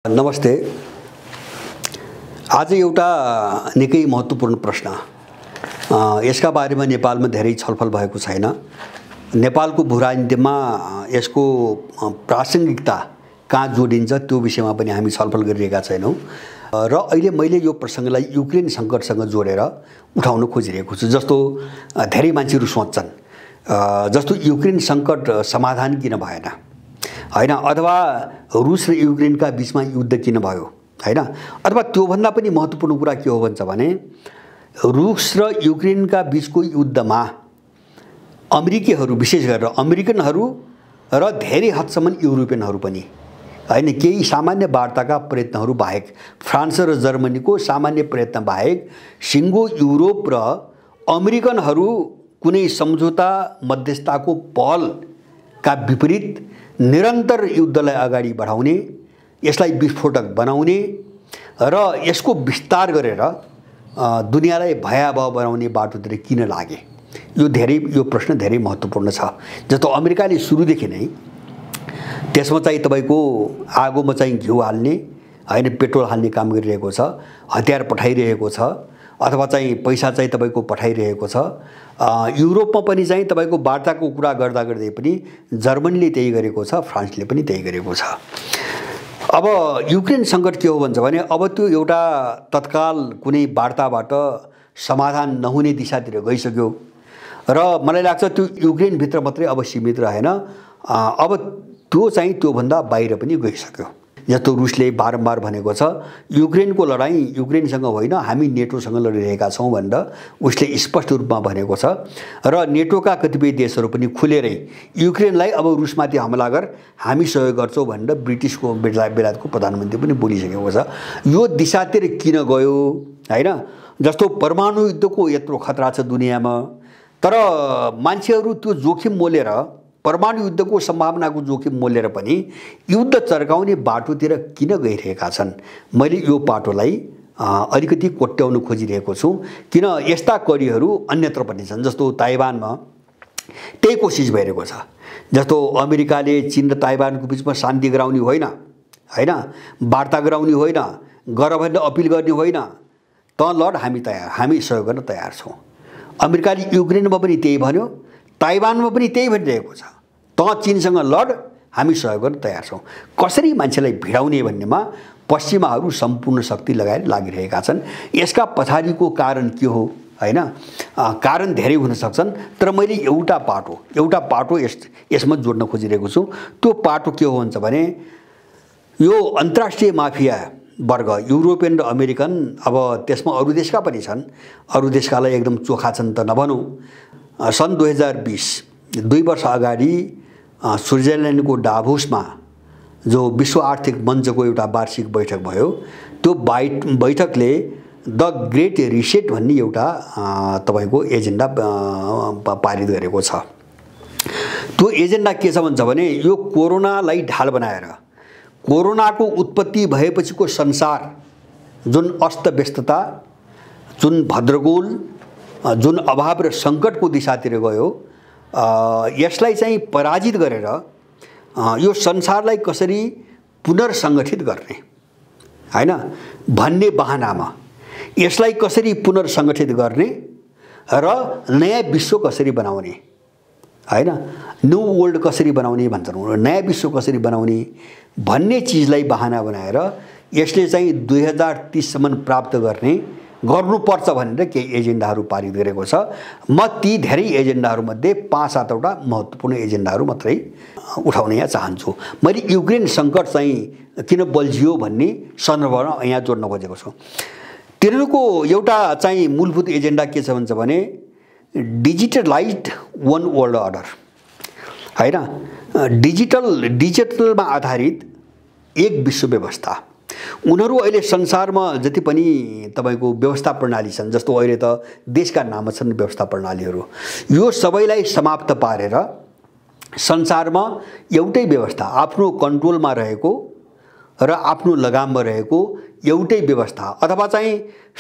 नमस्ते। आज एउटा निकै महत्त्वपूर्ण प्रश्न, यसका बारेमा नेपालमा धेरै छलफल भएको छैन। नेपालको भूराजनीतिमा यसको प्रासङ्गिकता कहाँ जोडिन्छ त्यो विषयमा पनि हामी छलफल गरिरहेका छैनौँ र अहिले मैले यो प्रसङ्गलाई युक्रेन सङ्कटसँग जोडेर उठाउन खोजिरहेको छु। जस्तो धेरै मान्छेहरू सोच्छन्, जस्तो युक्रेन सङ्कट समाधान किन भएन, हैन, अथवा रुस र युक्रेनका बीचमा युद्ध किन भयो, हैन, अथवा त्योभन्दा पनि महत्त्वपूर्ण कुरा के हो भन्छ भने रुस र युक्रेनका बीचको युद्धमा अमेरिकीहरू, विशेष गरेर अमेरिकनहरू र धेरै हदसम्म युरोपियनहरू पनि, हैन, केही सामान्य वार्ताका प्रयत्नहरू बाहेक, फ्रान्स र जर्मनीको सामान्य प्रयत्न बाहेक सिङ्गो युरोप र अमेरिकनहरू कुनै सम्झौता मध्यस्थताको पहलका विपरीत निरन्तर युद्धलाई अगाडि बढाउने, यसलाई विस्फोटक बनाउने र यसको विस्तार गरेर दुनियाँलाई भयावह बनाउने बाटोतिर किन लागे, यो प्रश्न धेरै महत्त्वपूर्ण छ। जस्तो अमेरिकाले सुरुदेखि नै त्यसमा चाहिँ तपाईको आगोमा चाहिँ घिउ हाल्ने, हैन, पेट्रोल हाल्ने काम गरिरहेको छ, हतियार पठाइरहेको छ, अथवा चाहिँ पैसा चाहिँ तपाईको पठाइरहेको छ। युरोपमा पनि चाहिँ तपाईको वार्ताको कुरा गर्दा गर्दै पनि जर्मनीले त्यही गरेको छ, फ्रान्सले पनि त्यही गरेको छ। अब युक्रेन सङ्कट के हो भन्छ भने अब त्यो एउटा तत्काल कुनै वार्ताबाट समाधान नहुने दिशातिर गइसक्यो र मलाई लाग्छ त्यो युक्रेनभित्र मात्रै अब सीमित रहेन, अब त्यो चाहिँ त्योभन्दा बाहिर पनि गइसक्यो। जस्तो रुसले बारम्बार भनेको छ युक्रेनको लडाईँ युक्रेनसँग होइन, हामी नेटोसँग लडिरहेका छौँ भनेर उसले स्पष्ट रूपमा भनेको छ र नेटोका कतिपय देशहरू पनि खुलेरै युक्रेनलाई अब रुसमाथि हमला गर, हामी सहयोग गर्छौँ भनेर ब्रिटिसको बेलायतको प्रधानमन्त्री पनि बोलिसकेको छ। यो दिशातिर किन गयो, हैन, जस्तो परमाणु युद्धको यत्रो खतरा छ दुनियाँमा, तर मान्छेहरू त्यो जोखिम मोलेर, परमाणु युद्धको सम्भावनाको जोखिम मोलेर पनि युद्ध चर्काउने बाटोतिर किन गइरहेका छन्। मैले यो बाटोलाई अलिकति कोट्याउन खोजिरहेको छु, किन यस्ता करीहरू अन्यत्र पनि छन्। जस्तो ताइवानमा त्यही कोसिस भइरहेको छ। जस्तो अमेरिकाले चीन र ताइवानको बिचमा शान्ति गराउने होइन, हैन, वार्ता गराउने होइन, गर भनेर अपिल गर्ने होइन, त लड, हामी तयार, हामी सहयोग गर्न तयार छौँ। अमेरिकाले युक्रेनमा पनि त्यही भन्यो, ताइवानमा पनि त्यही भनिरहेको छ, त चीनसँग लड, हामी सहयोग गर्न तयार छौँ। कसरी मान्छेलाई भिडाउने भन्नेमा पश्चिमाहरू सम्पूर्ण शक्ति लगाएर लागिरहेका छन्। यसका पछाडिको कारण के हो, हैन, कारण धेरै हुन सक्छन्, तर मैले एउटा पाटो यसमा जोड्न खोजिरहेको छु। त्यो पाटो के हो भन्छ भने यो अन्तर्राष्ट्रिय माफिया वर्ग, युरोपियन र अमेरिकन, अब त्यसमा अरू देशका पनि छन्, अरू देशकालाई एकदम चोखा छन् त नभनौँ। सन् 2020 2 वर्ष अगाडि स्विट्जरल्यान्डको डाभोसमा जो विश्व आर्थिक मञ्चको एउटा वार्षिक बैठक भयो, त्यो बैठकले द ग्रेट रिसेट भन्ने एउटा तपाईको एजेन्डा पारित गरेको छ। त्यो एजेन्डा के छ भन्छ भने यो कोरोनालाई ढाल बनाएर, कोरोनाको उत्पत्ति भएपछिको संसार जुन अस्तव्यस्तता, जुन भद्रगोल, जुन अभाव र सङ्कटको दिशातिर गयो, यसलाई चाहिँ पराजित गरेर यो संसारलाई कसरी पुनर्सङ्गठित गर्ने, हैन, भन्ने बहानामा यसलाई कसरी पुनर्सङ्गठित गर्ने र नयाँ विश्व कसरी बनाउने, हैन, न्यू वर्ल्ड कसरी बनाउने भन्छन्, नयाँ विश्व कसरी बनाउने भन्ने चिजलाई बहाना बनाएर यसले चाहिँ 2030 सम्म प्राप्त गर्नुपर्छ भनेर केही एजेन्डाहरू पारित गरेको छ। म ती धेरै एजेन्डाहरूमध्ये 5-7 वटा महत्त्वपूर्ण एजेन्डाहरू मात्रै उठाउन यहाँ चाहन्छु। मैले युक्रेन सङ्कट चाहिँ किन बल्झियो भन्ने सन्दर्भमा यहाँ जोड्न खोजेको छु। तिनीहरूको एउटा चाहिँ मूलभूत एजेन्डा के छ भन्छ भने डिजिटलाइज्ड वन वर्ल्ड अर्डर, हैन, डिजिटलमा आधारित एक विश्व व्यवस्था। उनीहरू अहिले संसारमा जति पनि तपाईको व्यवस्था प्रणाली छन्, जस्तो अहिले त देशका नाममा छन् व्यवस्था प्रणालीहरू, यो सबैलाई समाप्त पारेर संसारमा एउटै व्यवस्था आफ्नो कन्ट्रोलमा रहेको र आफ्नो लगाममा रहेको एउटै व्यवस्था अथवा चाहिँ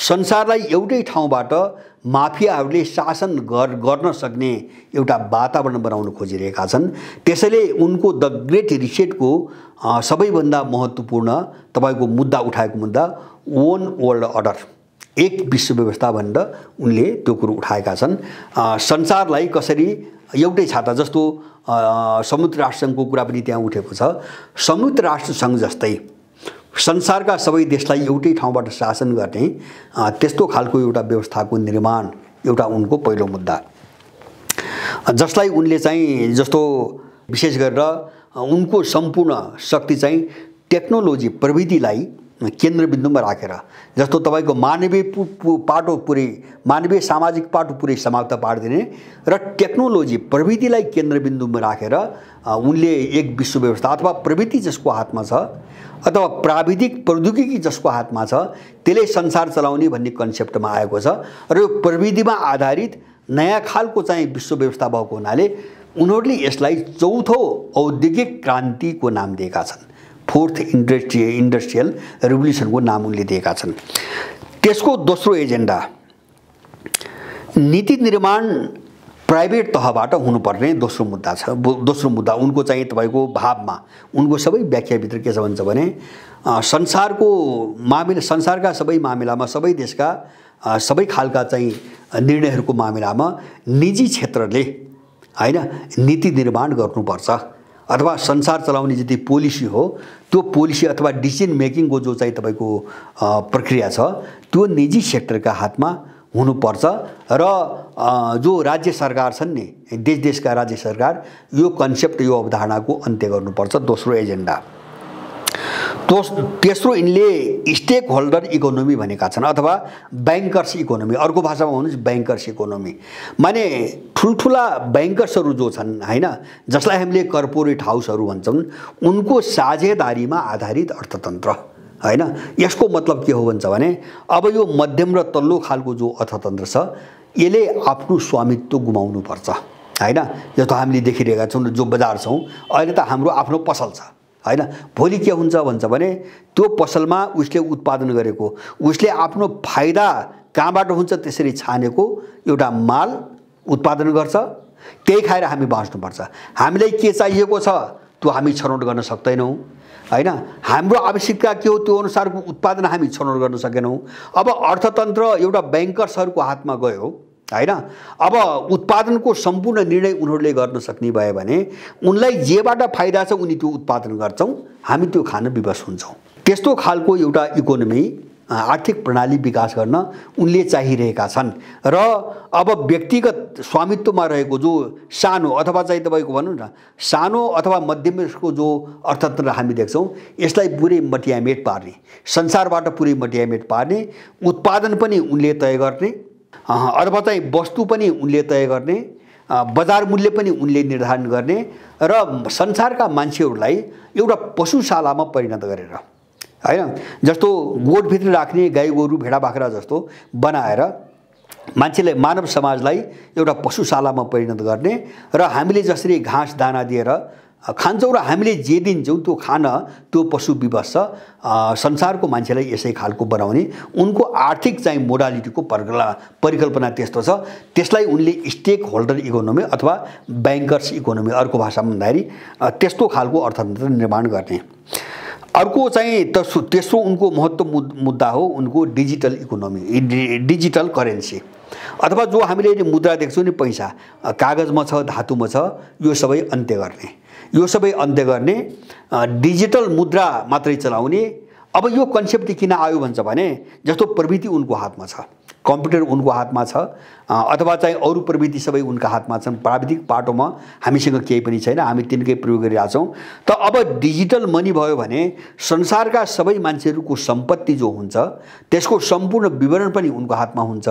संसारलाई एउटै ठाउँबाट माफियाहरूले शासन गर्न सक्ने एउटा वातावरण बनाउन खोजिरहेका छन्। त्यसैले उनको द ग्रेट रिसेटको सबैभन्दा महत्त्वपूर्ण तपाईको मुद्दा उठाएको मुद्दा वन वर्ल्ड अर्डर, एक विश्व व्यवस्था भनेर उनले त्यो कुरो उठाएका छन्। संसारलाई कसरी एउटै छाता जस्तो संयुक्त राष्ट्र सङ्घको कुरा पनि त्यहाँ उठेको छ। संयुक्त राष्ट्र सङ्घ जस्तै संसारका सबै देशलाई एउटै ठाउँबाट शासन गर्ने त्यस्तो खालको एउटा व्यवस्थाको निर्माण एउटा उनको पहिलो मुद्दा, जसलाई उनले चाहिँ जस्तो विशेष गरेर उनको सम्पूर्ण शक्ति चाहिँ टेक्नोलोजी प्रविधिलाई केन्द्रबिन्दुमा राखेर, जस्तो तपाईको मानवीय पाटो पुरै मानवीय सामाजिक पाटो पुरै समाप्त पारिदिने र टेक्नोलोजी प्रविधिलाई केन्द्रबिन्दुमा राखेर उनले एक विश्व व्यवस्था अथवा प्रविधि जसको हातमा छ अथवा प्राविधिक प्रौद्योगिकी जसको हातमा छ त्यसले संसार चलाउने भन्ने कन्सेप्टमा आएको छ र यो प्रविधिमा आधारित नयाँ खालको चाहिँ विश्व व्यवस्था भएको हुनाले उनीहरूले यसलाई चौथो औद्योगिक क्रान्तिको नाम दिएका छन्। फोर्थ इन्डस्ट्रियल रेभोल्युसनको नाम उनले दिएका छन्। त्यसको दोस्रो एजेन्डा नीति निर्माण प्राइभेट तहबाट हुनुपर्ने दोस्रो मुद्दा छ। दोस्रो मुद्दा उनको चाहिँ तपाईको भावमा उनको सबै व्याख्याभित्र के छ भन्छ भने संसारको मामिला संसारका सबै मामिलामा सबै देशका सबै खालका चाहिँ निर्णयहरूको मामिलामा निजी क्षेत्रले हैन नीति निर्माण गर्नुपर्छ अथवा संसार चलाउने जति पोलिसी हो त्यो पोलिसी अथवा डिसिजन मेकिङको जो चाहिँ तपाईको प्रक्रिया छ त्यो निजी सेक्टरका हातमा हुनुपर्छ र जो राज्य सरकार छन् नि देशका राज्य सरकार यो कन्सेप्ट यो अवधारणाको अन्त्य गर्नुपर्छ। दोस्रो एजेन्डा। तेस्रो यिनले स्टेक होल्डर इकोनोमी भनेका छन् अथवा ब्याङ्कर्स इकोनोमी, अर्को भाषामा भन्नुहोस् ब्याङ्कर्स इकोनोमी। माने ठुल्ठुला ब्याङ्कर्सहरू जो छन् हैन जसलाई हामीले कर्पोरेट हाउसहरू भन्छौँ उनको साझेदारीमा आधारित अर्थतन्त्र हैन। यसको मतलब के हो भन्छ भने अब यो मध्यम र तल्लो खालको जो अर्थतन्त्र छ यसले आफ्नो स्वामित्व गुमाउनु पर्छ हैन। जस्तो हामीले देखिरहेका छौँ जो बजार छौँ अहिले त हाम्रो आफ्नो पसल छ हैन। भोलि के हुन्छ भन्छ भने त्यो पसलमा उसले उत्पादन गरेको उसले आफ्नो फाइदा कहाँबाट हुन्छ त्यसरी छानेको एउटा माल उत्पादन गर्छ, त्यही खाएर हामी बाँच्नुपर्छ। हामीलाई के चाहिएको छ त्यो हामी छनौट गर्न सक्दैनौँ हैन। हाम्रो आवश्यकता के हो त्यो अनुसारको उत्पादन हामी छनौट गर्न सकेनौँ। अब अर्थतन्त्र एउटा ब्याङ्कर्सहरूको हातमा गयो हैन। अब उत्पादनको सम्पूर्ण निर्णय उनीहरूले गर्न सक्ने भयो भने उनलाई जेबाट फाइदा छ उनी त्यो उत्पादन गर्छौँ, हामी त्यो खान विवश हुन्छौँ। त्यस्तो खालको एउटा इकोनोमी आर्थिक प्रणाली विकास गर्न उनले चाहिरहेका छन् र अब व्यक्तिगत स्वामित्वमा रहेको जो सानो अथवा चाहिँ तपाईको भनौँ न सानो अथवा मध्यमको जो अर्थतन्त्र हामी देख्छौँ यसलाई पुरै मटियामेट पार्ने, संसारबाट पुरै मटियामेट पार्ने, उत्पादन पनि उनले तय गर्ने अथवा चाहिँ वस्तु पनि उनले तय गर्ने, बजार मूल्य पनि उनले निर्धारण गर्ने र संसारका मान्छेहरूलाई एउटा पशुशालामा परिणत गरेर हैन जस्तो गोठभित्र राख्ने गाई गोरु भेडा बाख्रा जस्तो बनाएर मान्छेलाई मानव समाजलाई एउटा पशुशालामा परिणत गर्ने र हामीले जसरी घाँस दाना दिएर खान्छौँ र हामीले जे दिन्छौँ त्यो खान त्यो पशु विवश छ। संसारको मान्छेलाई यसै खालको बनाउने उनको आर्थिक चाहिँ मोडालिटीको परिकल्पना त्यस्तो छ। त्यसलाई उनले स्टेक होल्डर इकोनोमी अथवा ब्याङ्कर्स इकोनोमी अर्को भाषामा भन्दाखेरि त्यस्तो खालको अर्थतन्त्र निर्माण गर्ने। अर्को चाहिँ तेस्रो उनको महत्त्व मुद्दा हो उनको डिजिटल इकोनोमी, डिजिटल करेन्सी अथवा जो हामीले मुद्रा देख्छौँ नि पैसा कागजमा छ धातुमा छ यो सबै अन्त्य गर्ने, यो सबै अन्त्य गर्ने, डिजिटल मुद्रा मात्रै चलाउने। अब यो कन्सेप्ट किन आयो भन्छ भने जस्तो प्रविधि उनको हातमा छ, कम्प्युटर उनको हातमा छ अथवा चाहिँ अरू प्रविधि सबै उनका हातमा छन्। प्राविधिक पाटोमा हामीसँग केही पनि छैन, हामी तिनकै प्रयोग गरिरहेछौँ। त अब डिजिटल मनी भयो भने संसारका सबै मान्छेहरूको सम्पत्ति जो हुन्छ त्यसको सम्पूर्ण विवरण पनि उनको हातमा हुन्छ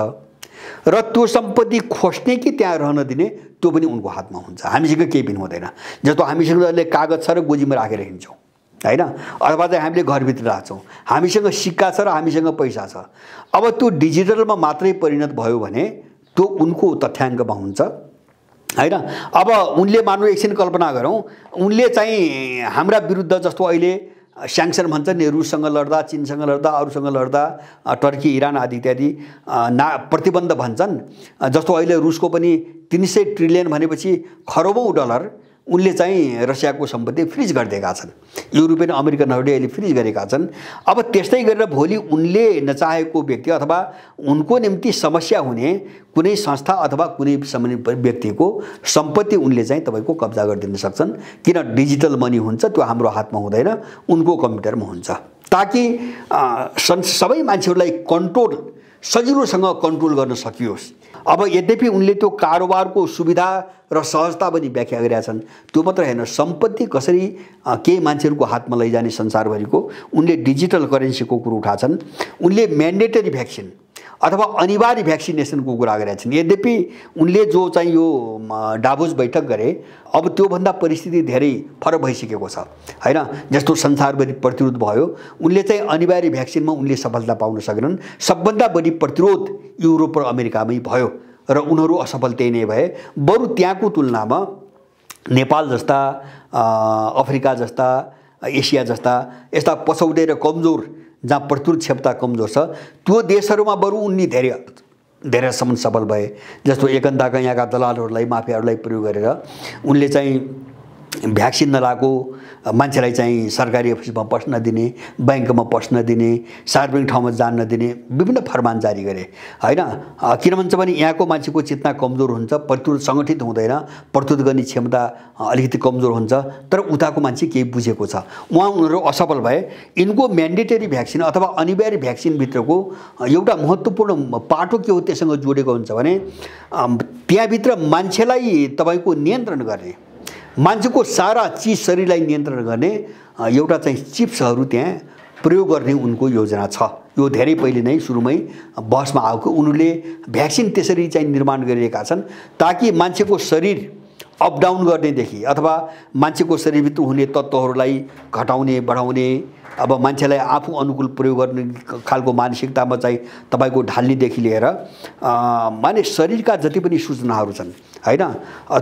र त्यो सम्पत्ति खोज्ने कि त्यहाँ रहन दिने त्यो पनि उनको हातमा हुन्छ। हामीसँग केही पनि हुँदैन। जस्तो हामीसँग अहिले कागज छ र गोजीमा राखेर हिँड्छौँ हैन अथवा चाहिँ हामीले घरभित्र राख्छौँ, हामीसँग सिक्का छ र हामीसँग पैसा छ। अब त्यो डिजिटलमा मात्रै परिणत भयो भने त्यो उनको तथ्याङ्कमा हुन्छ हैन। अब उनले मान्नु एकछिन कल्पना गरौँ उनले चाहिँ हाम्रा विरुद्ध जस्तो अहिले स्याङ्सन भन्छ नि, रुससँग लड्दा, चीनसँग लड्दा, अरूसँग लड्दा, टर्की, इरान आदि इत्यादि प्रतिबन्ध भन्छन्। जस्तो अहिले रुसको पनि 300 ट्रिलियन भनेपछि खरबौँ डलर उनले चाहिँ रसियाको सम्पत्ति फ्रिज गरिदिएका छन्। युरोपियन अमेरिकनहरूले अहिले फ्रिज गरेका छन्। अब त्यस्तै गरेर भोलि उनले नचाहेको व्यक्ति अथवा उनको निम्ति समस्या हुने कुनै संस्था अथवा कुनै व्यक्तिको सम्पत्ति उनले चाहिँ तपाईको कब्जा गरिदिन सक्छन्। किन डिजिटल मनी हुन्छ, त्यो हाम्रो हातमा हुँदैन, उनको कम्प्युटरमा हुन्छ। ताकि सबै मान्छेहरूलाई कन्ट्रोल सजिलोसँग कन्ट्रोल गर्न सकियोस्। अब यद्यपि उनले त्यो कारोबारको सुविधा र सहजता पनि व्याख्या गरेका छन्। त्यो मात्र हैन, सम्पत्ति कसरी केही मान्छेहरूको हातमा लैजाने संसारभरिको उनले डिजिटल करेन्सीको कुरो उठाछन्। उनले म्यान्डेटरी भ्याक्सिन अथवा अनिवार्य भ्याक्सिनेसनको कुरा गरेका छन्। यद्यपि उनले जो चाहिँ यो डाभोस बैठक गरे, अब त्योभन्दा परिस्थिति धेरै फरक भइसकेको छ हैन। जस्तो संसारभरि प्रतिरोध भयो, उनले चाहिँ अनिवार्य भ्याक्सिनमा उनले सफलता पाउन सकेनन्। सबभन्दा बढी प्रतिरोध युरोप र अमेरिकामै भयो र उनीहरू असफल त्यही नै भए। बरु त्यहाँको तुलनामा नेपाल जस्ता, अफ्रिका जस्ता, एसिया जस्ता यस्ता पछौटे र कमजोर, जहाँ प्रतिरोध क्षमता कमजोर छ, त्यो देशहरूमा बरु उनी धेरैसम्म सफल भए। जस्तो एकन्दाका यहाँका दलालहरूलाई, माफियाहरूलाई प्रयोग गरेर उनले चाहिँ भ्याक्सिन नलाएको मान्छेलाई चाहिँ सरकारी अफिसमा पस्न नदिने, ब्याङ्कमा पस्न नदिने, सार्वजनिक ठाउँमा जान नदिने विभिन्न फरमान जारी गरे हैन। किन भन्छ भने यहाँको मान्छेको चेतना कमजोर हुन्छ, प्रतिरोध सङ्गठित हुँदैन, प्रतिरोध गर्ने क्षमता अलिकति कमजोर हुन्छ। तर उताको मान्छे केही बुझेको छ, उनीहरू असफल भए। यिनको म्यान्डेटरी भ्याक्सिन अथवा अनिवार्य भ्याक्सिनभित्रको एउटा महत्त्वपूर्ण पाटो के हो त्यससँग जोडेको हुन्छ भने त्यहाँभित्र मान्छेलाई तपाईको नियन्त्रण गर्ने, मान्छेको सारा चिज शरीरलाई नियन्त्रण गर्ने एउटा चाहिँ चिप्सहरू त्यहाँ प्रयोग गर्ने उनको योजना छ। यो धेरै पहिले नै सुरुमै बहसमा आएको। उनीहरूले भ्याक्सिन त्यसरी चाहिँ निर्माण गरिरहेका छन् ताकि मान्छेको शरीर अप डाउन गर्नेदेखि अथवा मान्छेको शरीरभित्र हुने तत्त्वहरूलाई घटाउने, बढाउने, अब मान्छेलाई आफू अनुकूल प्रयोग गर्ने खालको मानसिकतामा चाहिँ तपाईको ढाल्नेदेखि लिएर माने शरीरका जति पनि सूचनाहरू छन् हैन,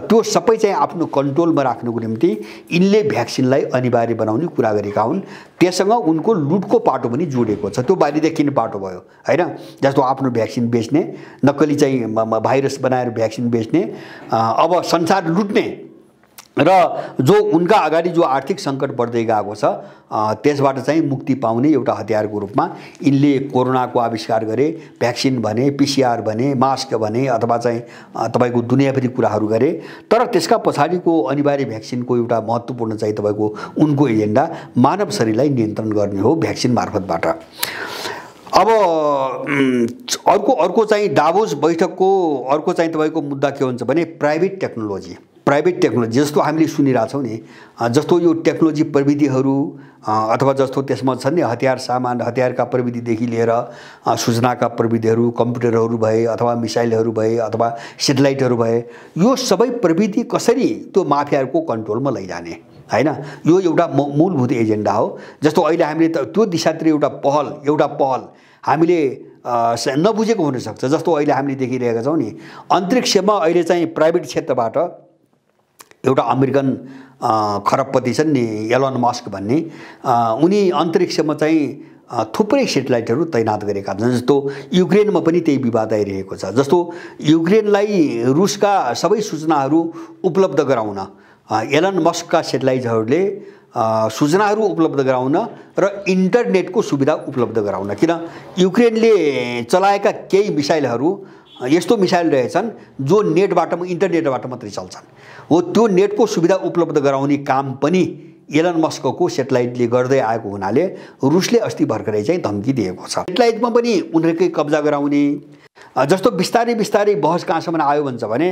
त्यो सबै चाहिँ आफ्नो कन्ट्रोलमा राख्नको निम्ति यिनले भ्याक्सिनलाई अनिवार्य बनाउने कुरा गरेका हुन्। त्यससँग उनको लुटको पाटो पनि जोडेको छ। त्यो बाहिर देखिने पाटो भयो हैन। जस्तो आफ्नो भ्याक्सिन बेच्ने, नक्कली चाहिँ भाइरस बनाएर भ्याक्सिन बेच्ने, अब संसार लुट्ने र जो उनका अगाडि जो आर्थिक सङ्कट बढ्दै गएको छ त्यसबाट चाहिँ मुक्ति पाउने एउटा हतियारको रूपमा यिनले कोरोनाको आविष्कार गरे, भ्याक्सिन भने, पिसिआर भने, मास्क भने, अथवा चाहिँ तपाईको दुनियाँभरि कुराहरू गरे। तर त्यसका पछाडिको अनिवार्य भ्याक्सिनको एउटा महत्त्वपूर्ण चाहिँ तपाईको उनको एजेन्डा मानव शरीरलाई नियन्त्रण गर्ने हो भ्याक्सिन मार्फतबाट। अब अर्को चाहिँ डाभोस बैठकको अर्को चाहिँ तपाईको मुद्दा के हुन्छ भने प्राइभेट टेक्नोलोजी जस्तो हामीले सुनिरहेछौँ नि, जस्तो यो टेक्नोलोजी प्रविधिहरू अथवा जस्तो त्यसमा छन् नि हतियार सामान, हतियारका प्रविधिदेखि लिएर सूचनाका प्रविधिहरू, कम्प्युटरहरू भए अथवा मिसाइलहरू भए अथवा सेटेलाइटहरू भए, यो सबै प्रविधि कसरी त्यो माफियाहरूको कन्ट्रोलमा लैजाने हैन, यो एउटा मूलभूत एजेन्डा हो। जस्तो अहिले हामीले त्यो दिशातिर एउटा पहल हामीले नबुझेको हुनसक्छ। जस्तो अहिले हामीले देखिरहेका छौँ नि, अन्तरिक्षमा अहिले चाहिँ प्राइभेट क्षेत्रबाट एउटा अमेरिकन खरबपति छन् नि, एलन मस्क भन्ने, उनी अन्तरिक्षमा चाहिँ थुप्रै सेटेलाइटहरू तैनात गरेका छन्। जस्तो युक्रेनमा पनि त्यही विवाद आइरहेको छ। जस्तो युक्रेनलाई रुसका सबै सूचनाहरू उपलब्ध गराउन एलन मस्कका सेटेलाइटहरूले सूचनाहरू उपलब्ध गराउन र इन्टरनेटको सुविधा उपलब्ध गराउन। किन युक्रेनले चलाएका केही मिसाइलहरू यस्तो मिसाइल रहेछन् जो इन्टरनेटबाट मात्रै चल्छन्। हो त्यो नेटको सुविधा उपलब्ध गराउने काम पनि एलन मस्कको सेटेलाइटले गर्दै आएको हुनाले रुसले अस्ति भर्खरै चाहिँ धम्की दिएको छ। सेटेलाइटमा पनि उनीहरूकै कब्जा गराउने। जस्तो बिस्तारै बहस कहाँसम्म आयो भन्छ भने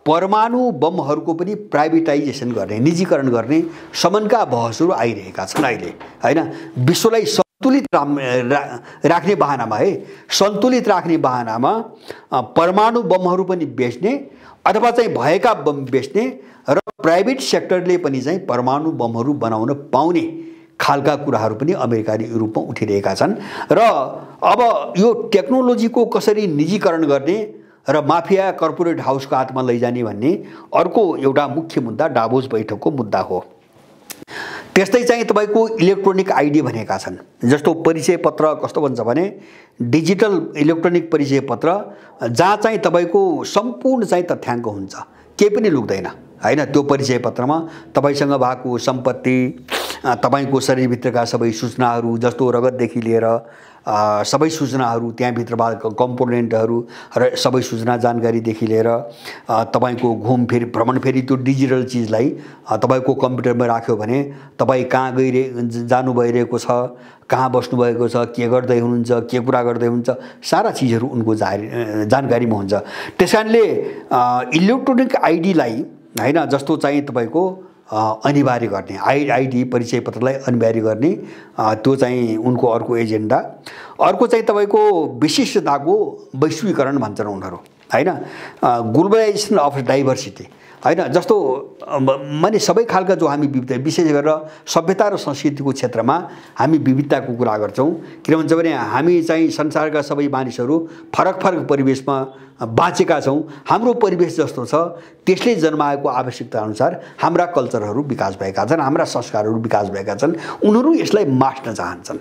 परमाणु बमहरूको पनि प्राइभेटाइजेसन गर्ने, निजीकरण गर्ने सम्मका बहसहरू आइरहेका छन् अहिले हैन। विश्वलाई सन्तुलित राख्ने बहानामा सन्तुलित राख्ने बहानामा परमाणु बमहरू पनि बेच्ने अथवा चाहिँ भएका बम बेच्ने र प्राइभेट सेक्टरले पनि चाहिँ परमाणु बमहरू बनाउन पाउने खालका कुराहरू पनि अमेरिका र युरोपमा उठिरहेका छन्। र अब यो टेक्नोलोजीको कसरी निजीकरण गर्ने र माफिया कर्पोरेट हाउसको हातमा लैजाने भन्ने अर्को एउटा मुख्य मुद्दा डाभोस बैठकको मुद्दा हो। त्यस्तै चाहिँ तपाईको इलेक्ट्रोनिक आइडी भनेका छन्। जस्तो परिचय पत्र कस्तो भन्छ भने डिजिटल इलेक्ट्रोनिक परिचय पत्र जहाँ चाहिँ तपाईको सम्पूर्ण चाहिँ तथ्याङ्क हुन्छ, केही पनि लुक्दैन हैन। त्यो परिचय पत्रमा तपाईसँग भएको सम्पत्ति, तपाईको शरीरभित्रका सबै सूचनाहरू जस्तो रगतदेखि लिएर सबै सूचनाहरू, त्यहाँभित्र भएको कम्पोनेन्टहरू र सबै सूचना जानकारीदेखि लिएर तपाईको घुमफेरी भ्रमण फेरि त्यो डिजिटल चिजलाई तपाईको कम्प्युटरमा राख्यो भने तपाईँ कहाँ जानु भइरहेको छ, कहाँ बस्नुभएको छ, के गर्दै हुनुहुन्छ, के कुरा गर्दै हुनुहुन्छ, सारा चिजहरू उनको जानकारीमा हुन्छ। त्यसकारणले इलेक्ट्रोनिक आइडीलाई हैन जस्तो चाहिँ तपाईको अनिवार्य गर्ने, आइडी परिचय पत्रलाई अनिवार्य गर्ने, त्यो चाहिँ उनको अर्को एजेन्डा। अर्को चाहिँ तपाईको विशिष्टताको वैश्वीकरण भन्छन् उनीहरू हैन, ग्लोबलाइजेसन अफ डाइभर्सिटी हैन। जस्तो माने सबै खालका जो हामी विविधता, विशेष गरेर सभ्यता र संस्कृतिको क्षेत्रमा हामी विविधताको कुरा गर्छौँ। किन भन्छ भने हामी चाहिँ संसारका सबै मानिसहरू फरक फरक परिवेशमा बाँचेका छौँ। हाम्रो परिवेश जस्तो छ त्यसले जन्माएको आवश्यकता अनुसार हाम्रा कल्चरहरू विकास भएका छन्, हाम्रा संस्कारहरू विकास भएका छन्। उनीहरू यसलाई मास्न चाहन्छन्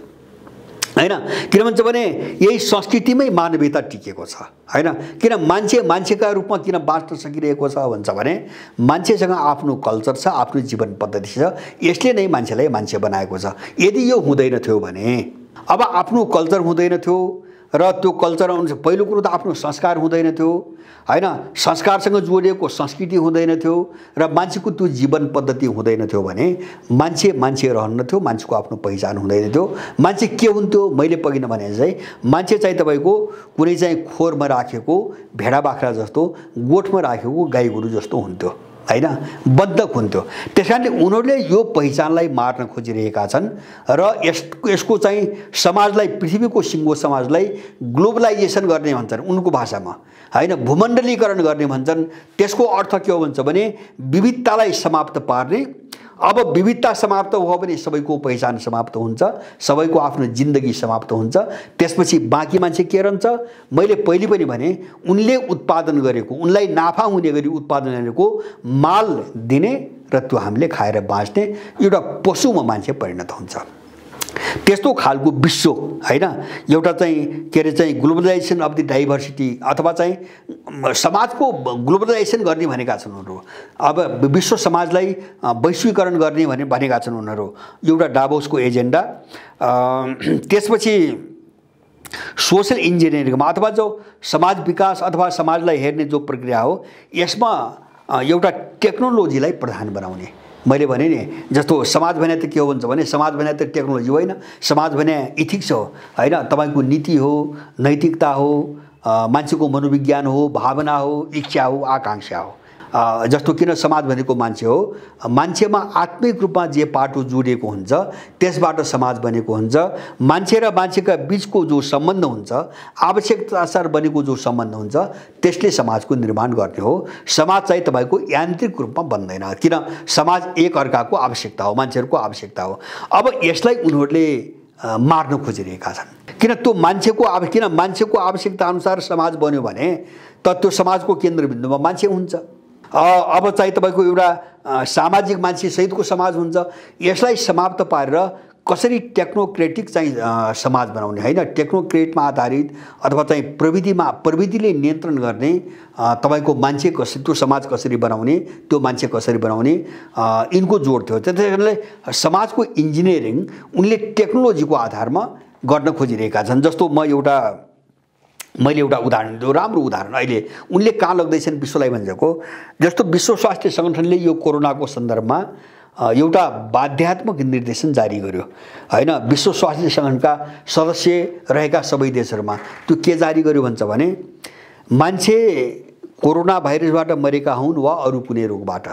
हैन। किन भन्छ भने यही संस्कृतिमै मानवीयता टिकेको छ हैन। किन मान्छेका रूपमा किन बाँच्न सकिरहेको छ भन्छ भने मान्छेसँग आफ्नो कल्चर छ, आफ्नो जीवन पद्धति छ, यसले नै मान्छेलाई मान्छे बनाएको छ। यदि यो हुँदैन थियो भने, अब आफ्नो कल्चर हुँदैन थियो र त्यो कल्चर अनुसार पहिलो कुरो त आफ्नो संस्कार हुँदैन थियो हैन, संस्कारसँग जोडिएको संस्कृति हुँदैन थियो र मान्छेको त्यो जीवन पद्धति हुँदैन थियो भने मान्छे रहन्न थियो, मान्छेको आफ्नो पहिचान हुँदैन थियो। मान्छे के हुन्थ्यो, मैले पगिन भने चाहिँ मान्छे चाहिँ तपाईको कुनै चाहिँ खोरमा राखेको भेडा बाख्रा जस्तो, गोठमा राखेको गाई गोरु जस्तो हुन्थ्यो हैन, बद्धक हुन्थ्यो। त्यसकारणले उनीहरूले यो पहिचानलाई मार्न खोजिरहेका छन् र यसको चाहिँ समाजलाई, पृथ्वीको सिङ्गो समाजलाई ग्लोबलाइजेसन गर्ने भन्छन् उनको भाषामा हैन, भूमण्डलीकरण गर्ने भन्छन्। त्यसको अर्थ के हो भन्छ भने विविधतालाई समाप्त पार्ने। अब विविधता समाप्त भयो भने सबैको पहिचान समाप्त हुन्छ, सबैको आफ्नो जिन्दगी समाप्त हुन्छ। त्यसपछि बाँकी मान्छे के रहन्छ? मैले पहिले पनि भने उनले उत्पादन गरेको, उनलाई नाफा हुने गरी उत्पादन गरेको माल दिने र त्यो हामीले खाएर बाँच्ने एउटा पशुमा मान्छे परिणत हुन्छ। त्यस्तो खालको विश्व हैन, एउटा चाहिँ के अरे चाहिँ ग्लोबलाइजेसन अफ द डाइभर्सिटी अथवा चाहिँ समाजको ग्लोबलाइजेसन गर्ने भनेका छन् उनीहरू। अब विश्व समाजलाई वैश्वीकरण गर्ने भनेका छन् उनीहरू, एउटा डाभोसको एजेन्डा। त्यसपछि सोशल इन्जिनियरिङमा अथवा जो समाज विकास अथवा समाजलाई हेर्ने जो प्रक्रिया हो, यसमा एउटा टेक्नोलोजीलाई प्रधान बनाउने। मैले भने नि जस्तो समाज भने त के हो भन्छ भने समाज भने त टेक्नोलोजी होइन, समाज भने इथिक्स हो हैन, तपाईको नीति हो, नैतिकता हो, मान्छेको मनोविज्ञान हो, भावना हो, इच्छा हो, आकांक्षा हो। जस्तो किन समाज भनेको मान्छे हो, मान्छेमा आत्मिक रूपमा जे पाटो जोडिएको हुन्छ त्यसबाट समाज बनेको हुन्छ। मान्छे र मान्छेका बीचको जो सम्बन्ध हुन्छ, आवश्यकताअनुसार बनेको जो सम्बन्ध हुन्छ, त्यसले समाजको निर्माण गर्ने हो। समाज चाहिँ तपाईको यान्त्रिक रूपमा बन्दैन, किन समाज एक अर्काको आवश्यकता हो, मान्छेहरूको आवश्यकता हो। अब यसलाई उनीहरूले मार्न खोजिरहेका छन्। किन मान्छेको आवश्यकता अनुसार समाज बन्यो भने त त्यो समाजको केन्द्रबिन्दुमा मान्छे हुन्छ। अब चाहिँ तपाईको एउटा सामाजिक मान्छे सहितको समाज हुन्छ। यसलाई समाप्त पारेर कसरी टेक्नोक्रेटिक चाहिँ समाज बनाउने हैन, टेक्नोक्रेटमा आधारित अथवा चाहिँ प्रविधिले नियन्त्रण गर्ने तपाईको मान्छे कसरी, त्यो समाज कसरी बनाउने, त्यो मान्छे कसरी बनाउने, यिनको जोड थियो। त्यसैले समाजको इन्जिनियरिङ उनले टेक्नोलोजीको आधारमा गर्न खोजिरहेका छन्। जस्तो मैले एउटा उदाहरण दियो, राम्रो उदाहरण अहिले उनले कहाँ लग्दैछन् विश्वलाई भनेको, जस्तो विश्व स्वास्थ्य सङ्गठनले यो कोरोनाको सन्दर्भमा एउटा बाध्यात्मक निर्देशन जारी गर्यो हैन। विश्व स्वास्थ्य सङ्गठनका सदस्य रहेका सबै देशहरूमा त्यो के जारी गर्यो भन्छ भने मान्छे कोरोना भाइरसबाट मरेका हुन् वा अरू कुनै रोगबाट,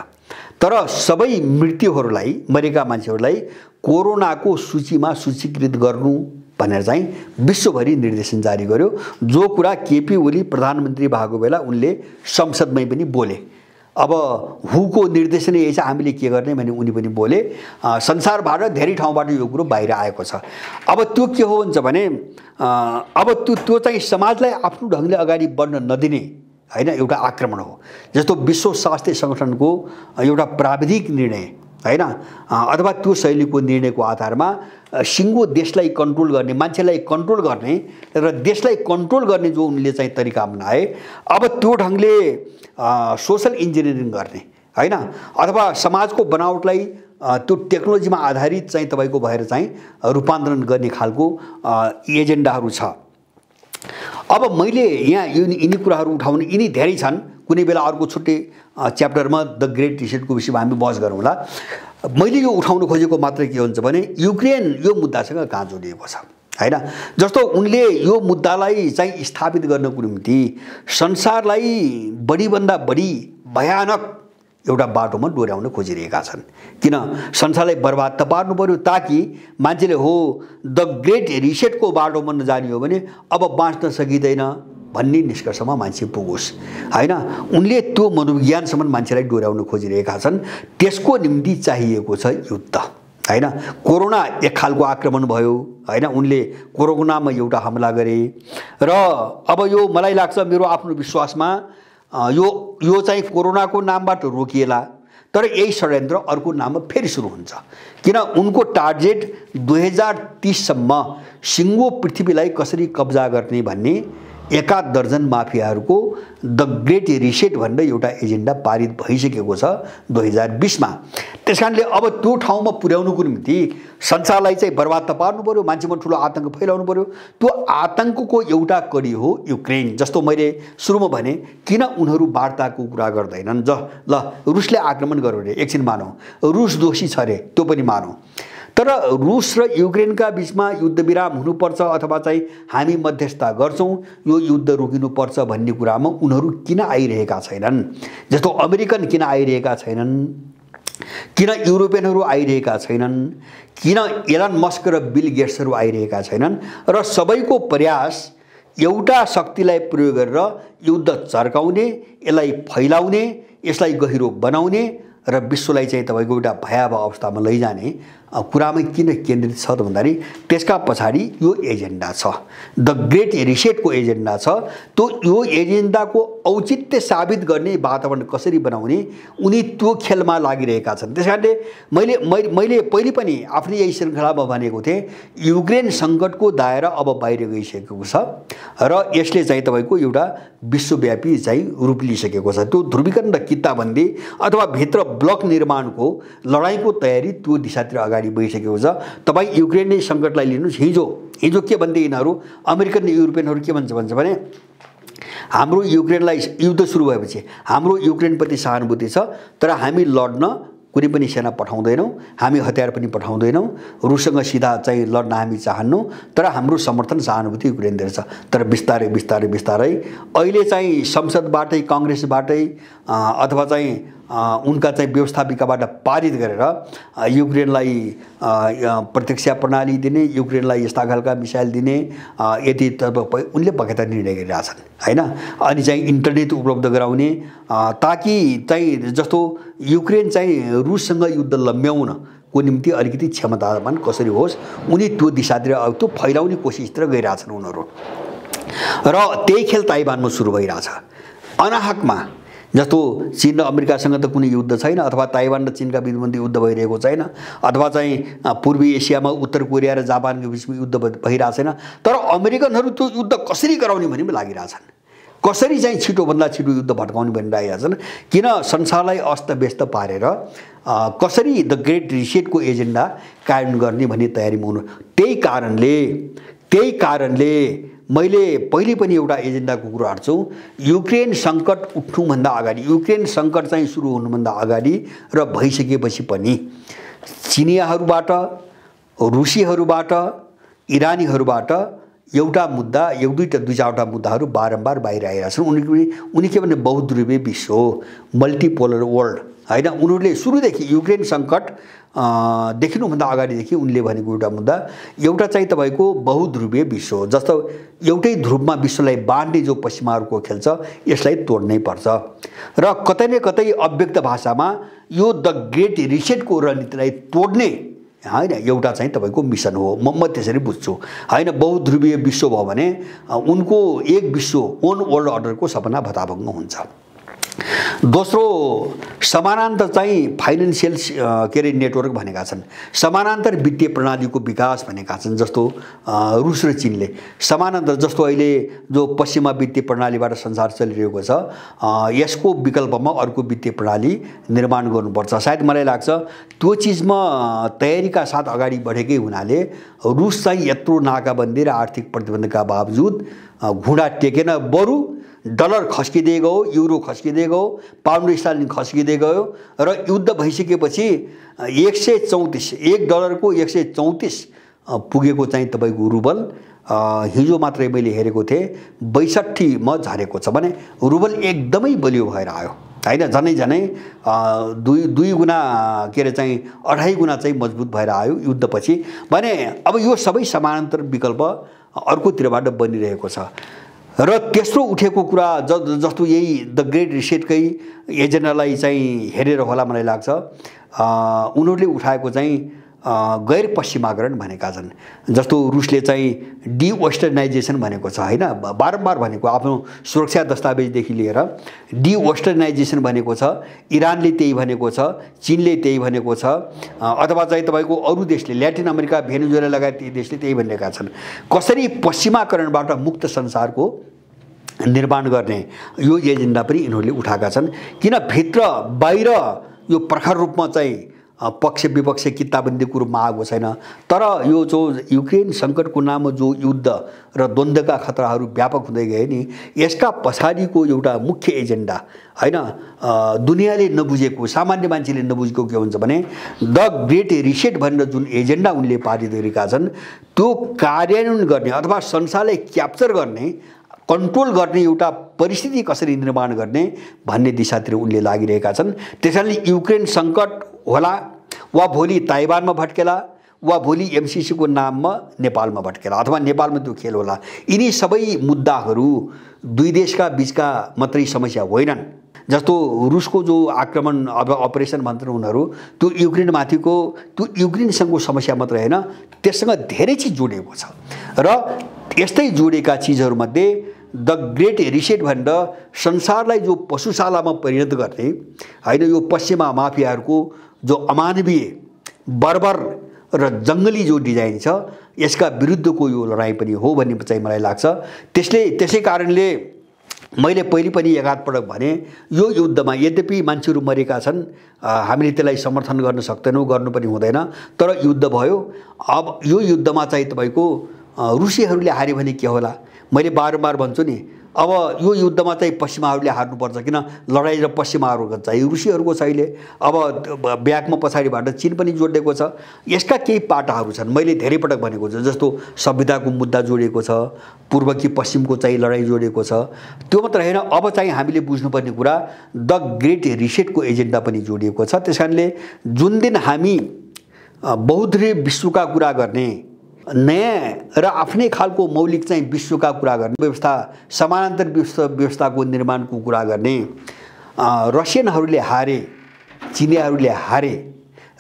तर सबै मृत्युहरूलाई, मरेका मान्छेहरूलाई कोरोनाको सूचीमा सूचीकृत गर्नु भनेर चाहिँ विश्वभरि निर्देशन जारी गर्यो। जो कुरा केपी ओली प्रधानमन्त्री भएको बेला उनले संसदमै पनि बोले। अब हुको निर्देशन यही छ, हामीले के गर्ने भने उनी पनि बोले। संसारबाट धेरै ठाउँबाट यो कुरो बाहिर आएको छ। अब त्यो के हो भन्छ भने अब त्यो चाहिँ समाजलाई आफ्नो ढङ्गले अगाडि बढ्न नदिने हैन एउटा आक्रमण हो। जस्तो विश्व स्वास्थ्य सङ्गठनको एउटा प्राविधिक निर्णय हैन, अथवा त्यो शैलीको निर्णयको आधारमा सिङ्गो देशलाई कन्ट्रोल गर्ने, मान्छेलाई कन्ट्रोल गर्ने र देशलाई कन्ट्रोल गर्ने जो उनले चाहिँ तरिका अपनाए, अब त्यो ढङ्गले सोसल इन्जिनियरिङ गर्ने हैन, अथवा समाजको बनावटलाई त्यो टेक्नोलोजीमा आधारित चाहिँ तपाईको भएर चाहिँ रूपान्तरण गर्ने खालको एजेन्डाहरू छ। अब मैले यहाँ यिनी कुराहरू उठाउने यिनी धेरै छन्, कुनै बेला अर्को छुट्टै च्याप्टरमा द ग्रेट रिसेटको विषयमा हामी बहस गरौँला। मैले यो उठाउन खोजेको मात्र के हुन्छ भने युक्रेन यो मुद्दासँग कहाँ जोडिएको छ हैन। जस्तो उनले यो मुद्दालाई चाहिँ स्थापित गर्नको निम्ति संसारलाई बढीभन्दा बढी भयानक एउटा बाटोमा डोर्याउन खोजिरहेका छन्। किन संसारलाई बर्बाद त पार्नु पर्यो ताकि मान्छेले हो द ग्रेट रिसेटको बाटोमा नजाने हो भने अब बाँच्न सकिँदैन भन्ने निष्कर्षमा मान्छे पुगोस् हैन। उनले त्यो मनोविज्ञानसम्म मान्छेलाई डोर्याउन खोजिरहेका छन्। त्यसको निम्ति चाहिएको छ युद्ध हैन। कोरोना एक खालको आक्रमण भयो हैन, उनले कोरोनामा एउटा हमला गरे र अब यो मलाई लाग्छ मेरो आफ्नो विश्वासमा यो चाहिँ कोरोनाको नामबाट रोकिएला, तर यही षड्यन्त्र अर्को नाममा फेरि सुरु हुन्छ। किन उनको टार्गेट 2030 सम्म सिङ्गो पृथ्वीलाई कसरी कब्जा गर्ने भन्ने एकाध दर्जन माफियाहरूको द ग्रेट रिसेट भनेर एउटा एजेन्डा पारित भइसकेको छ 2020 मा। त्यसकारणले अब त्यो ठाउँमा पुर्याउनुको निम्ति संसारलाई चाहिँ बर्बाद त पार्नु पर्यो, मान्छेमा ठुलो आतंक फैलाउनु पर्यो। त्यो आतंकको एउटा कडी हो युक्रेन। जस्तो मैले सुरुमा भने किन उनीहरू वार्ताको कुरा गर्दैनन्। ल रुसले आक्रमण गर्यो रे, एकछिन मानौँ रुस दोषी छ रे, त्यो पनि मानौँ, तर रुस र युक्रेनका बीचमा युद्धविराम हुनुपर्छ अथवा चाहिँ हामी मध्यस्थता गर्छौँ, यो युद्ध रोकिनुपर्छ भन्ने कुरामा उनीहरू किन आइरहेका छैनन्। जस्तो अमेरिकन किन आइरहेका छैनन्, किन युरोपियनहरू आइरहेका छैनन्, किन एलन मस्क र बिल गेट्सहरू आइरहेका छैनन्। र सबैको प्रयास एउटा शक्तिलाई प्रयोग गरेर युद्ध चर्काउने, यसलाई फैलाउने, यसलाई गहिरो बनाउने र विश्वलाई चाहिँ तपाईको एउटा भयावह अवस्थामा लैजाने कुरामै किन केन्द्रित छ त भन्दाखेरि त्यसका पछाडि यो एजेन्डा छ, द ग्रेट रिसेटको एजेन्डा छ। त्यो यो एजेन्डाको औचित्य साबित गर्ने वातावरण कसरी बनाउने उनी त्यो खेलमा लागिरहेका छन्। त्यसकारणले मैले पहिले पनि आफ्नै यही श्रृङ्खलामा भनेको थिएँ, युक्रेन सङ्कटको दायरा अब बाहिर गइसकेको छ र यसले चाहिँ तपाईको एउटा विश्वव्यापी चाहिँ रूप लिइसकेको छ। त्यो ध्रुवीकरण र किताबन्दी अथवा भित्र ब्लक निर्माणको लडाईँको तयारी त्यो दिशातिर अगाडि बढिसकेको छ। तपाईँ युक्रेनले सङ्कटलाई लिनुहोस्, हिजो के भन्दै यिनीहरू अमेरिकन युरोपियनहरू के भन्छ भने हाम्रो युक्रेनलाई युद्ध सुरु भएपछि हाम्रो युक्रेनप्रति सहानुभूति छ, तर हामी लड्न कुनै पनि सेना पठाउँदैनौँ, हामी हतियार पनि पठाउँदैनौँ, रुससँग सिधा चाहिँ लड्न हामी चाहन्नौँ, तर हाम्रो समर्थन सहानुभूति युक्रेनतिर छ। तर बिस्तारै बिस्तारै बिस्तारै अहिले चाहिँ संसदबाटै काङ्ग्रेसबाटै अथवा चाहिँ उनका चाहिँ व्यवस्थापिकाबाट पारित गरेर युक्रेनलाई प्रतिरक्षा प्रणाली दिने, युक्रेनलाई यस्ता खालका मिसाइल दिने यदि उनले पक्का निर्णय गरिरहेछन् हैन। अनि चाहिँ इन्टरनेट उपलब्ध गराउने ताकि चाहिँ जस्तो युक्रेन चाहिँ रुससँग युद्ध लम्ब्याउनको निम्ति अलिकति क्षमतावान कसरी होस् उनी त्यो दिशातिर त्यो फैलाउने कोसिसतिर गइरहेछन् उनीहरू। र त्यही खेल ताइवानमा सुरु भइरहेछ अनाहकमा। जस्तो चीन र अमेरिकासँग त कुनै युद्ध छैन, अथवा ताइवान र चीनका बीचमा युद्ध भइरहेको छैन, अथवा चाहिँ पूर्वी एसियामा उत्तर कोरिया र जापानको बीचमा युद्ध भइरहेको छैन, तर अमेरिकनहरू त्यो युद्ध कसरी गराउने भन्ने लागिरहेछन्, कसरी चाहिँ छिटोभन्दा छिटो युद्ध भड्काउने भनेर आइरहेछन्। किन संसारलाई अस्तव्यस्त पारेर कसरी द ग्रेट रिसेटको एजेन्डा कायम गर्ने भन्ने तयारीमा हुनु। त्यही कारणले मैले पहिले पनि एउटा एजेन्डाको कुरा गर्छु, युक्रेन सङ्कट उठ्नुभन्दा अगाडि, युक्रेन सङ्कट चाहिँ सुरु हुनुभन्दा अगाडि र भइसकेपछि पनि चिनियाहरूबाट, रुसीहरूबाट, इरानीहरूबाट एउटा मुद्दा, दुई चारवटा मुद्दाहरू बारम्बार बाहिर आइरहेछन्। उनी के भने बहुध्रुवीय विश्व हो, मल्टिपोलर वर्ल्ड हैन। उनीहरूले सुरुदेखि युक्रेन सङ्कट देखिनुभन्दा अगाडिदेखि उनले भनेको एउटा मुद्दा एउटा चाहिँ तपाईँको बहुध्रुवीय विश्व हो। जस्तो एउटै ध्रुवमा विश्वलाई बाँड्ने जो पश्चिमाहरूको खेल छ यसलाई तोड्नै पर्छ। र कतै न कतै अव्यक्त भाषामा यो द ग्रेट रिसेटको रणनीतिलाई तोड्ने हैन एउटा चाहिँ तपाईको मिसन हो, म त्यसरी बुझ्छु हैन। बहुध्रुवीय विश्व भयो भने उनको एक विश्व, वन वर्ल्ड अर्डरको सपना भताभङ्ग हुन्छ। दोस्रो समानान्तर चाहिँ फाइनान्सियल के अरे नेटवर्क भनेका छन्, समानान्तर वित्तीय प्रणालीको विकास भनेका छन्। जस्तो रुस र चीनले समानान्तर, जस्तो अहिले जो पश्चिमा वित्तीय प्रणालीबाट संसार चलिरहेको छ, यसको विकल्पमा अर्को वित्तीय प्रणाली निर्माण गर्नुपर्छ। सायद मलाई लाग्छ त्यो चिजमा तयारीका साथ अगाडि बढेकै हुनाले रुस चाहिँ यत्रो नाकाबन्दी र आर्थिक प्रतिबन्धका बावजुद घुँडा टेकेन, बरु डलर खस्किँदै गयो, युरो खस्किँदै गयो, पाउन्ड स्टर्लिङ खस्किँदै गयो र युद्ध भइसकेपछि 134 1 डलरको 134 पुगेको चाहिँ तपाईँको रुबल हिजो मात्रै मैले हेरेको थिएँ 62 मा झरेको छ भने रुबल एकदमै बलियो भएर आयो हैन, झनै झनै दुई गुणा के अरे चाहिँ 2.5 गुणा चाहिँ मजबुत भएर आयो युद्धपछि भने। अब यो सबै समानान्तर विकल्प अर्कोतिरबाट बनिरहेको छ र तेस्रो उठेको कुरा जस्तो यही द ग्रेट रिसेटकै एजेन्डालाई चाहिँ हेरेर होला मलाई लाग्छ उनीहरूले उठाएको चाहिँ गैर पश्चिमाकरण भनेका छन्। जस्तो रुसले चाहिँ डी वेस्टर्नाइजेसन भनेको छ हैन, बारम्बार भनेको आफ्नो सुरक्षा दस्तावेजदेखि लिएर डी वेस्टर्नाइजेसन भनेको छ, इरानले त्यही भनेको छ, चीनले त्यही भनेको छ, अथवा चाहिँ तपाईको अरू देशले ल्याटिन अमेरिका भेनेजुएला लगायत ती देशले त्यही भनेका छन्। कसरी पश्चिमाकरणबाट मुक्त संसारको निर्माण गर्ने यो एजेन्डा पनि यिनीहरूले उठाएका छन्। किन भित्र बाहिर यो प्रखर रूपमा चाहिँ पक्ष विपक्ष किताबन्दीको रूपमा आएको छैन, तर यो जो युक्रेन सङ्कटको नाममा जो युद्ध र द्वन्द्वका खतराहरू व्यापक हुँदै गए नि, यसका पछाडिको एउटा मुख्य एजेन्डा हैन, दुनियाँले नबुझेको, सामान्य मान्छेले नबुझेको के हुन्छ भने द ग्रेट रिसेट भनेर जुन एजेन्डा उनले पारित गरेका छन् त्यो कार्यान्वयन गर्ने अथवा संसारलाई क्याप्चर गर्ने, कन्ट्रोल गर्ने एउटा परिस्थिति कसरी निर्माण गर्ने भन्ने दिशातिर उनले लागिरहेका छन्। त्यसैले युक्रेन सङ्कट होला वा भोलि ताइवानमा भट्केला वा भोलि एमसीसीको नाममा नेपालमा भट्केला अथवा नेपालमा त्यो खेल होला, यिनी सबै मुद्दाहरू दुई देशका बीचका मात्रै समस्या होइनन्। जस्तो रुसको जो आक्रमण अब अपरेसन भन्छन् उनीहरू, त्यो युक्रेनमाथिको त्यो युक्रेनसँगको समस्या मात्र होइन, त्यससँग धेरै चिज जोडिएको छ र यस्तै जोडेका चिजहरूमध्ये द ग्रेट रिसेट भनेर संसारलाई जो पशुशालामा परिणत गर्ने हैन, यो पश्चिमा माफियाहरूको जो अमानवीय बर्बर र जङ्गली जो डिजाइन छ यसका विरुद्धको यो लडाईँ पनि हो भन्ने चाहिँ मलाई लाग्छ। त्यसै कारणले मैले पहिले पनि एकाधपटक भने यो युद्धमा यद्यपि मान्छेहरू मरेका छन्, हामीले त्यसलाई समर्थन गर्न सक्दैनौँ, गर्नु पनि हुँदैन, तर युद्ध भयो। अब यो युद्धमा चाहिँ तपाईँको रुसीहरूले हार्यो भने के होला, मैले बारम्बार भन्छु नि, अब यो युद्धमा चाहिँ पश्चिमाहरूले हार्नुपर्छ, किन लडाइँ र पश्चिमाहरूको चाहिँ रुसीहरूको छैन। अब ब्याकमा पछाडिबाट चीन पनि जोडिएको छ। यसका केही पाटाहरू छन्, मैले धेरै पटक भनेको छु, जस्तो सभ्यताको मुद्दा जोडिएको छ, पूर्व कि पश्चिमको चाहिँ लडाइँ जोडिएको छ। त्यो मात्र होइन, अब चाहिँ हामीले बुझ्नुपर्ने कुरा द ग्रेट रिसेटको एजेन्डा पनि जोडिएको छ। त्यसकारणले जुन दिन हामी बहुदलीय विश्वका कुरा गर्ने, नयाँ र आफ्नै खालको मौलिक चाहिँ विश्वका कुरा गर्ने, व्यवस्था समानान्तर व्यवस्थाको निर्माणको कुरा गर्ने, रसियनहरूले हारे, चिनियाहरूले हारे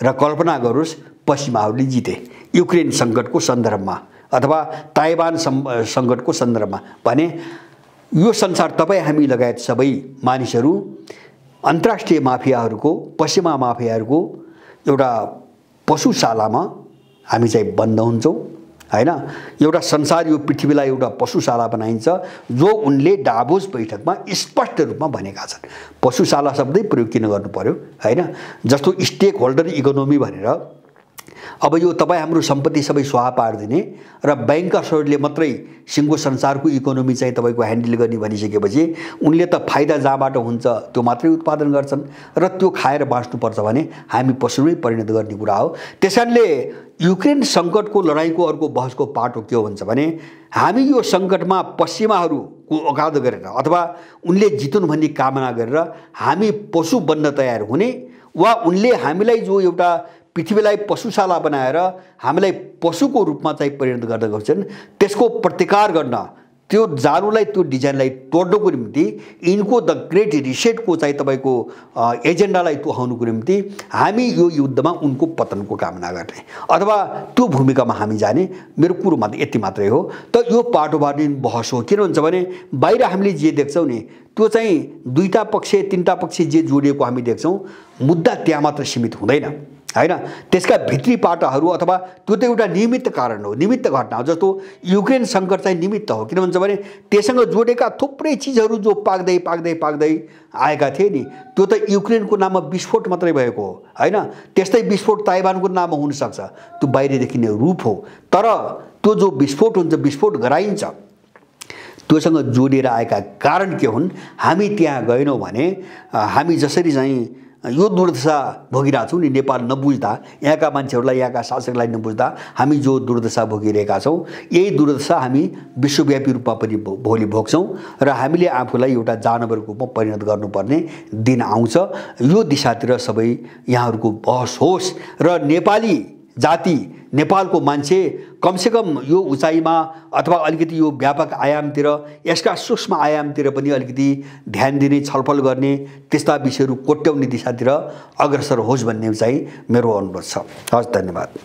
र कल्पना गरोस् पश्चिमाहरूले जिते युक्रेन सङ्कटको सन्दर्भमा अथवा ताइवान सङ्कटको सन्दर्भमा भने यो संसार तपाईँ हामी लगायत सबै मानिसहरू अन्तर्राष्ट्रिय माफियाहरूको, पश्चिमा माफियाहरूको एउटा पशुशालामा हामी चाहिँ बन्द हुन्छौँ हैन। एउटा संसार, यो पृथ्वीलाई एउटा पशुशाला बनाइन्छ, जो उनले डाभोस बैठकमा स्पष्ट रूपमा भनेका छन्। पशुशाला शब्दै प्रयोग किन गर्नु पर्यो हैन, जस्तो स्टेक होल्डर इकोनोमी भनेर अब यो तपाईँ हाम्रो सम्पत्ति सबै स्वाहा पारिदिने र ब्याङ्कर्सहरूले मात्रै सिङ्गो संसारको इकोनोमी चाहिँ तपाईँको ह्यान्डल गर्ने भनिसकेपछि उनले त फाइदा जहाँबाट हुन्छ त्यो मात्रै उत्पादन गर्छन् र त्यो खाएर बाँच्नुपर्छ भने हामी पशुमै परिणत गर्ने कुरा हो। त्यसैले युक्रेन सङ्कटको लडाइँको अर्को बहसको पाटो के हो भन्छ भने हामी यो सङ्कटमा पश्चिमाहरूको अगाध गरेर अथवा उनले जितुन् भन्ने कामना गरेर हामी पशु बन्न तयार हुने वा उनले हामीलाई जो एउटा पृथ्वीलाई पशुशाला बनाएर हामीलाई पशुको रूपमा चाहिँ परिणत गर्दै गएछन् त्यसको प्रतिकार गर्न त्यो जालुलाई त्यो डिजाइनलाई तोड्नको निम्ति यिनको द ग्रेट रिसेटको चाहिँ तपाईँको एजेन्डालाई तुहाउनुको निम्ति हामी यो युद्धमा उनको पतनको कामना गर्ने अथवा त्यो भूमिकामा हामी जाने। मेरो कुरो मात्र यति मात्रै हो। त यो पाटोबाटो बहस हो। किन भन्छ भने बाहिर हामीले जे देख्छौँ नि त्यो चाहिँ दुईटा पक्ष तीनटा पक्ष जे जोडिएको हामी देख्छौँ, मुद्दा त्यहाँ मात्र सीमित हुँदैन हैन। त्यसका भित्री पाटाहरू अथवा त्यो त एउटा निमित्त कारण हो, निमित्त घटना हो। जस्तो युक्रेन सङ्कट चाहिँ निमित्त हो। किन भन्छ भने त्यससँग जोडेका थुप्रै चिजहरू जो पाक्दै पाक्दै पाक्दै आएका थिए नि, त्यो त युक्रेनको नाममा विस्फोट मात्रै भएको हो हैन। त्यस्तै विस्फोट ताइवानको नाममा हुनसक्छ, त्यो बाहिर देखिने रूप हो। तर त्यो जो विस्फोट हुन्छ, विस्फोट गराइन्छ, त्योसँग जोडिएर आएका कारण के हुन्, हामी त्यहाँ गएनौँ भने हामी जसरी चाहिँ यो दुर्दशा भोगिरहेछौँ नि, नेपाल नबुझ्दा, यहाँका मान्छेहरूलाई, यहाँका शासकलाई नबुझ्दा हामी जो दुर्दशा भोगिरहेका छौँ, यही दुर्दशा हामी विश्वव्यापी रूपमा पनि भोलि भोग्छौँ र हामीले आफूलाई एउटा जानवरको रूपमा परिणत गर्नुपर्ने दिन आउँछ। यो दिशातिर सबै यहाँहरूको बहस होस् र नेपाली जाति, नेपालको मान्छे कमसेकम यो उचाइमा अथवा अलिकति यो व्यापक आयामतिर, यसका सूक्ष्म आयामतिर पनि अलिकति ध्यान दिने, छलफल गर्ने, त्यस्ता विषयहरू कोट्याउने दिशातिर अग्रसर होस् भन्ने चाहिँ मेरो अनुरोध छ। हस्, धन्यवाद।